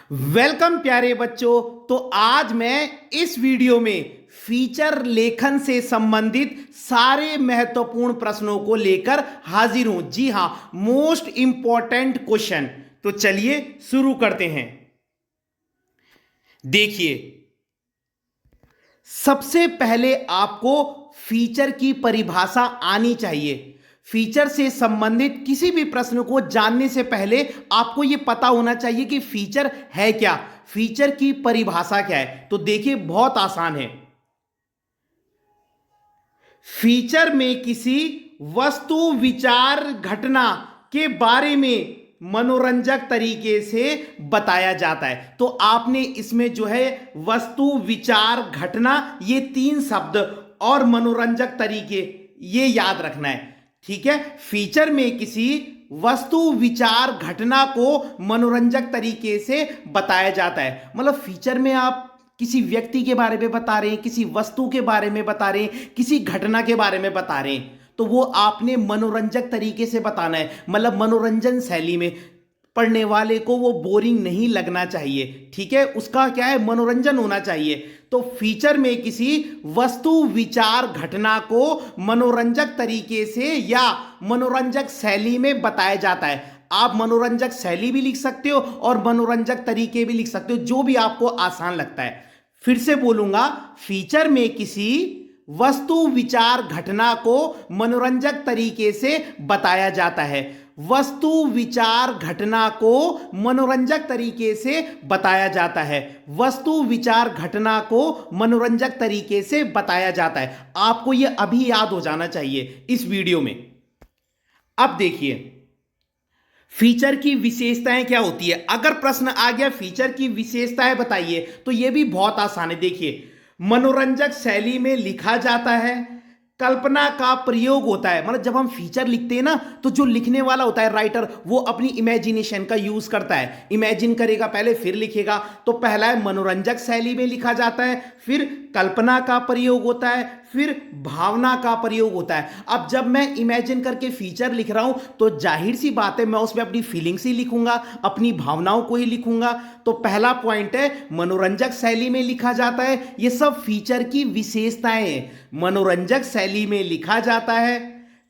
Welcome प्यारे बच्चों। तो आज मैं इस वीडियो में फीचर लेखन से संबंधित सारे महत्वपूर्ण प्रश्नों को लेकर हाजिर हूं। जी हां, मोस्ट इंपॉर्टेंट क्वेश्चन। तो चलिए शुरू करते हैं। देखिए, सबसे पहले आपको फीचर की परिभाषा आनी चाहिए। फीचर से संबंधित किसी भी प्रश्न को जानने से पहले आपको यह पता होना चाहिए कि फीचर है क्या, फीचर की परिभाषा क्या है। तो देखिए, बहुत आसान है। फीचर में किसी वस्तु, विचार, घटना के बारे में मनोरंजक तरीके से बताया जाता है। तो आपने इसमें जो है वस्तु, विचार, घटना, ये तीन शब्द और मनोरंजक तरीके, ये याद रखना है। ठीक है, फीचर में किसी वस्तु, विचार, घटना को मनोरंजक तरीके से बताया जाता है। मतलब फीचर में आप किसी व्यक्ति के बारे में बता रहे हैं, किसी वस्तु के बारे में बता रहे हैं, किसी घटना के बारे में बता रहे हैं, तो वो आपने मनोरंजक तरीके से बताना है। मतलब मनोरंजन शैली में, पढ़ने वाले को वो बोरिंग नहीं लगना चाहिए। ठीक है, उसका क्या है, मनोरंजन होना चाहिए। तो फीचर में किसी वस्तु, विचार, घटना को मनोरंजक तरीके से या मनोरंजक शैली में बताया जाता है। आप मनोरंजक शैली भी लिख सकते हो और मनोरंजक तरीके भी लिख सकते हो, जो भी आपको आसान लगता है। फिर से बोलूंगा, फीचर में किसी वस्तु, विचार, घटना को मनोरंजक तरीके से बताया जाता है। वस्तु, विचार, घटना को मनोरंजक तरीके से बताया जाता है। वस्तु, विचार, घटना को मनोरंजक तरीके से बताया जाता है। आपको यह अभी याद हो जाना चाहिए इस वीडियो में। अब देखिए, फीचर की विशेषताएं क्या होती है। अगर प्रश्न आ गया फीचर की विशेषताएं बताइए, तो यह भी बहुत आसान है। देखिए, मनोरंजक शैली में लिखा जाता है, कल्पना का प्रयोग होता है। मतलब जब हम फीचर लिखते हैं ना, तो जो लिखने वाला होता है, राइटर, वो अपनी इमेजिनेशन का यूज करता है। इमेजिन करेगा पहले, फिर लिखेगा। तो पहला है मनोरंजक शैली में लिखा जाता है, फिर कल्पना का प्रयोग होता है, फिर भावना का प्रयोग होता है। अब जब मैं इमेजिन करके फीचर लिख रहा हूं, तो जाहिर सी बात है मैं उसमें अपनी फीलिंग्स ही लिखूंगा, अपनी भावनाओं को ही लिखूंगा। तो पहला पॉइंट है, मनोरंजक शैली में लिखा जाता है। ये सब फीचर की विशेषताएं हैं। मनोरंजक शैली में लिखा जाता है,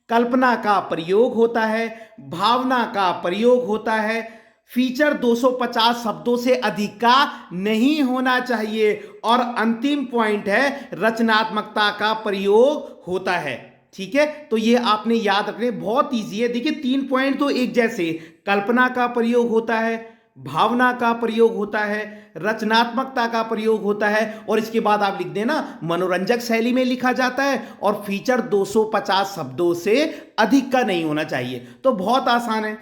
कल्पना का प्रयोग होता है, भावना का प्रयोग होता है। फीचर 250 शब्दों से अधिक का नहीं होना चाहिए। और अंतिम पॉइंट है, रचनात्मकता का प्रयोग होता है। ठीक है, तो ये आपने याद रखने, बहुत इजी है। देखिए, तीन पॉइंट तो एक जैसे, कल्पना का प्रयोग होता है, भावना का प्रयोग होता है, रचनात्मकता का प्रयोग होता है, और इसके बाद आप लिख देना मनोरंजक शैली में लिखा जाता है, और फीचर 250 शब्दों से अधिक का नहीं होना चाहिए। तो बहुत आसान है।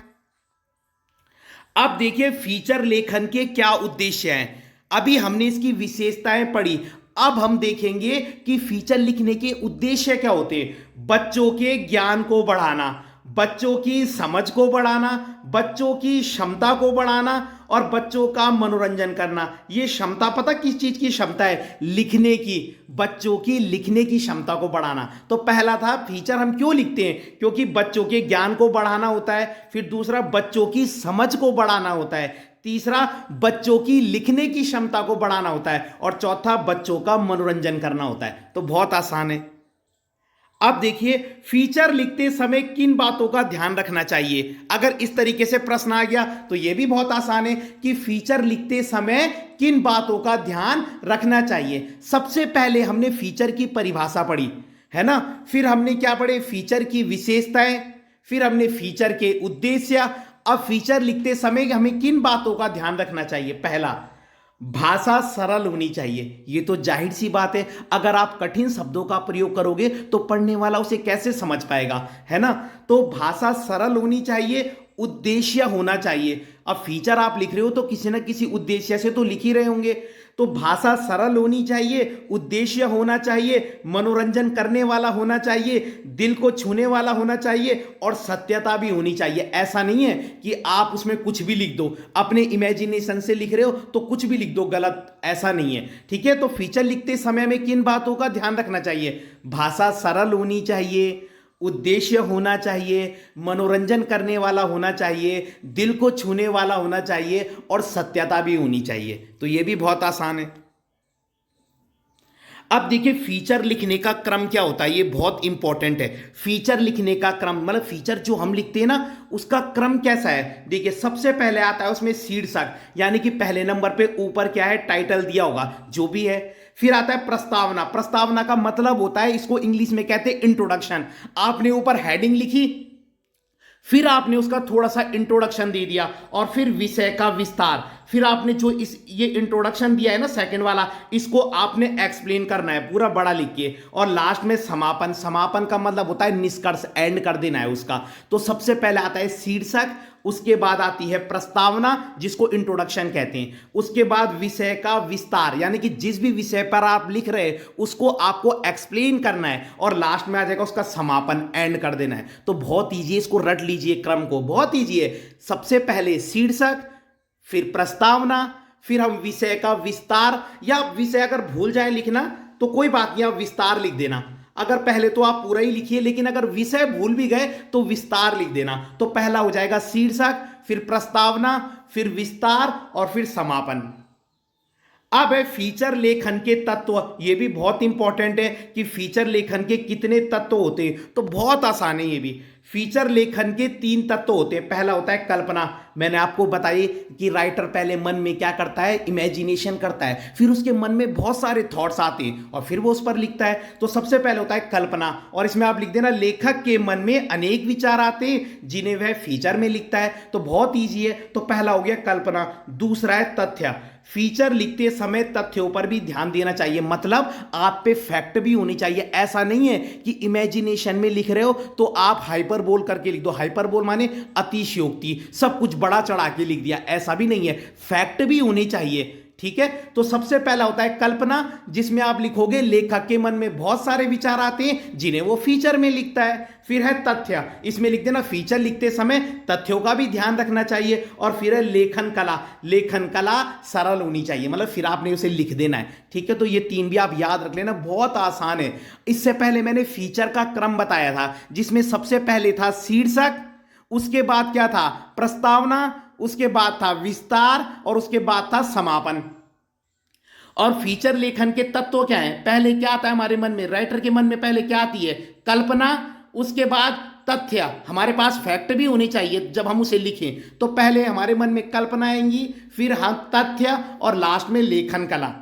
अब देखिए, फीचर लेखन के क्या उद्देश्य हैं। अभी हमने इसकी विशेषताएं पढ़ी। अब हम देखेंगे कि फीचर लिखने के उद्देश्य क्या होते हैं। बच्चों के ज्ञान को बढ़ाना, बच्चों की समझ को बढ़ाना, बच्चों की क्षमता को बढ़ाना, और बच्चों का मनोरंजन करना। ये क्षमता पता किस चीज की क्षमता है, लिखने की। बच्चों की लिखने की क्षमता को बढ़ाना। तो पहला था, फीचर हम क्यों लिखते हैं, क्योंकि बच्चों के ज्ञान को बढ़ाना होता है। फिर दूसरा, बच्चों की समझ को बढ़ाना होता है। तीसरा, बच्चों की लिखने की क्षमता को बढ़ाना होता है। और चौथा, बच्चों का मनोरंजन करना होता है। तो बहुत आसान है। अब देखिए, फीचर लिखते समय किन बातों का ध्यान रखना चाहिए। अगर इस तरीके से प्रश्न आ गया तो यह भी बहुत आसान है कि फीचर लिखते समय किन बातों का ध्यान रखना चाहिए। सबसे पहले हमने फीचर की परिभाषा पढ़ी है ना, फिर हमने क्या पढ़े, फीचर की विशेषताएं, फिर हमने फीचर के उद्देश्य। अब फीचर लिखते समय हमें किन बातों का ध्यान रखना चाहिए। पहला, भाषा सरल होनी चाहिए। ये तो जाहिर सी बात है, अगर आप कठिन शब्दों का प्रयोग करोगे तो पढ़ने वाला उसे कैसे समझ पाएगा, है ना। तो भाषा सरल होनी चाहिए, उद्देश्य होना चाहिए। अब फीचर आप लिख रहे हो तो किसी ना किसी उद्देश्य से तो लिख ही रहे होंगे। तो भाषा सरल होनी चाहिए, उद्देश्य होना चाहिए, मनोरंजन करने वाला होना चाहिए, दिल को छूने वाला होना चाहिए, और सत्यता भी होनी चाहिए। ऐसा नहीं है कि आप उसमें कुछ भी लिख दो, अपने इमेजिनेशन से लिख रहे हो तो कुछ भी लिख दो, गलत, ऐसा नहीं है। ठीक है, तो फीचर लिखते समय में किन बातों का ध्यान रखना चाहिए। भाषा सरल होनी चाहिए, उद्देश्य होना चाहिए, मनोरंजन करने वाला होना चाहिए, दिल को छूने वाला होना चाहिए और सत्यता भी होनी चाहिए। तो ये भी बहुत आसान है। अब देखिए फीचर लिखने का क्रम क्या होता है, ये बहुत इंपॉर्टेंट है। फीचर लिखने का क्रम मतलब फीचर जो हम लिखते हैं ना उसका क्रम कैसा है। देखिए सबसे पहले आता है उसमें शीर्षक, यानी कि पहले नंबर पे ऊपर क्या है, टाइटल दिया होगा जो भी है। फिर आता है प्रस्तावना। प्रस्तावना का मतलब होता है, इसको इंग्लिश में कहते हैं इंट्रोडक्शन। आपने ऊपर हेडिंग लिखी, फिर आपने उसका थोड़ा सा इंट्रोडक्शन दे दिया, और फिर विषय का विस्तार। फिर आपने जो ये इंट्रोडक्शन दिया है ना सेकंड वाला, इसको आपने एक्सप्लेन करना है पूरा बड़ा लिख के। और लास्ट में समापन। समापन का मतलब होता है निष्कर्ष, एंड कर देना है उसका। तो सबसे पहले आता है शीर्षक, उसके बाद आती है प्रस्तावना जिसको इंट्रोडक्शन कहते हैं, उसके बाद विषय का विस्तार, यानी कि जिस भी विषय पर आप लिख रहे हैं उसको आपको एक्सप्लेन करना है, और लास्ट में आ जाएगा उसका समापन, एंड कर देना है। तो बहुत ईजी है, इसको रट लीजिए क्रम को, बहुत ईजी है। सबसे पहले शीर्षक, फिर प्रस्तावना, फिर हम विषय का विस्तार, या विषय अगर भूल जाए लिखना तो कोई बात नहीं, आप विस्तार लिख देना। अगर पहले तो आप पूरा ही लिखिए, लेकिन अगर विषय भूल भी गए तो विस्तार लिख देना। तो पहला हो जाएगा शीर्षक, फिर प्रस्तावना, फिर विस्तार और फिर समापन। अब है फीचर लेखन के तत्व। ये भी बहुत इंपॉर्टेंट है कि फीचर लेखन के कितने तत्व होते हैं। तो बहुत आसान है ये भी। फीचर लेखन के 3 तत्व होते हैं। पहला होता है कल्पना। मैंने आपको बताई कि राइटर पहले मन में क्या करता है, इमेजिनेशन करता है, फिर उसके मन में बहुत सारे थॉट्स आते हैं और फिर वो उस पर लिखता है। तो सबसे पहले होता है कल्पना, और इसमें आप लिख देना लेखक के मन में अनेक विचार आते हैं जिन्हें वह फीचर में लिखता है। तो बहुत ईजी है। तो पहला हो गया कल्पना। दूसरा है तथ्य। फीचर लिखते समय तथ्यों पर भी ध्यान देना चाहिए, मतलब आप पे फैक्ट भी होनी चाहिए। ऐसा नहीं है कि इमेजिनेशन में लिख रहे हो तो आप हाइपरबोल करके लिख दो। हाइपरबोल माने अतिशयोक्ति, सब कुछ बड़ा चढ़ा के लिख दिया, ऐसा भी नहीं है। फैक्ट भी होने चाहिए, ठीक है। तो सबसे पहला होता है कल्पना, जिसमें आप लिखोगे लेखक के मन में बहुत सारे विचार आते हैं जिन्हें वो फीचर में लिखता है। फिर है तथ्य, इसमें लिख देना फीचर लिखते समय तथ्यों का भी ध्यान रखना चाहिए। और फिर है लेखन कला। लेखन कला सरल होनी चाहिए, मतलब फिर आपने उसे लिख देना है, ठीक है। तो ये 3 भी आप याद रख लेना, बहुत आसान है। इससे पहले मैंने फीचर का क्रम बताया था, जिसमें सबसे पहले था शीर्षक, उसके बाद क्या था प्रस्तावना, उसके बाद था विस्तार और उसके बाद था समापन। और फीचर लेखन के तत्व क्या हैं? पहले क्या आता है हमारे मन में, राइटर के मन में पहले क्या आती है, कल्पना, उसके बाद तथ्य। हमारे पास फैक्ट भी होने चाहिए जब हम उसे लिखें। तो पहले हमारे मन में कल्पना आएंगी, फिर हम तथ्य और लास्ट में लेखन कला।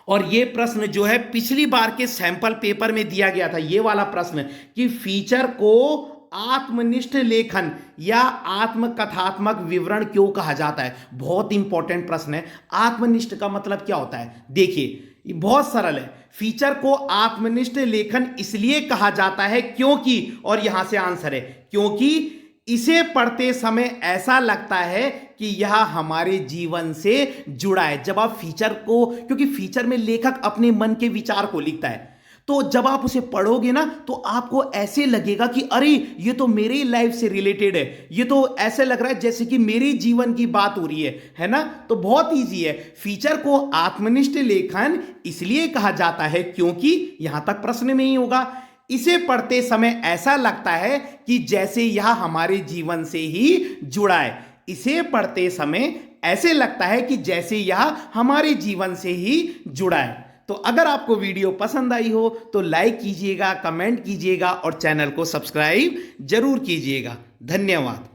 और ये प्रश्न जो है पिछली बार के सैंपल पेपर में दिया गया था, ये वाला प्रश्न कि फीचर को आत्मनिष्ठ लेखन या आत्मकथात्मक विवरण क्यों कहा जाता है। बहुत इंपॉर्टेंट प्रश्न है। आत्मनिष्ठ का मतलब क्या होता है? देखिए ये बहुत सरल है। फीचर को आत्मनिष्ठ लेखन इसलिए कहा जाता है क्योंकि, और यहां से आंसर है, क्योंकि इसे पढ़ते समय ऐसा लगता है कि यह हमारे जीवन से जुड़ा है। जब आप फीचर को, क्योंकि फीचर में लेखक अपने मन के विचार को लिखता है, तो जब आप उसे पढ़ोगे ना तो आपको ऐसे लगेगा कि अरे ये तो मेरी लाइफ से रिलेटेड है, ये तो ऐसे लग रहा है जैसे कि मेरे जीवन की बात हो रही है ना। तो बहुत इजी है। फीचर को आत्मनिष्ठ लेखन इसलिए कहा जाता है क्योंकि, यहां तक प्रश्न में ही होगा, इसे पढ़ते समय ऐसा लगता है कि जैसे यह हमारे जीवन से ही जुड़ा है। इसे पढ़ते समय ऐसे लगता है कि जैसे यह हमारे जीवन से ही जुड़ा है। तो अगर आपको वीडियो पसंद आई हो तो लाइक कीजिएगा, कमेंट कीजिएगा और चैनल को सब्सक्राइब जरूर कीजिएगा। धन्यवाद।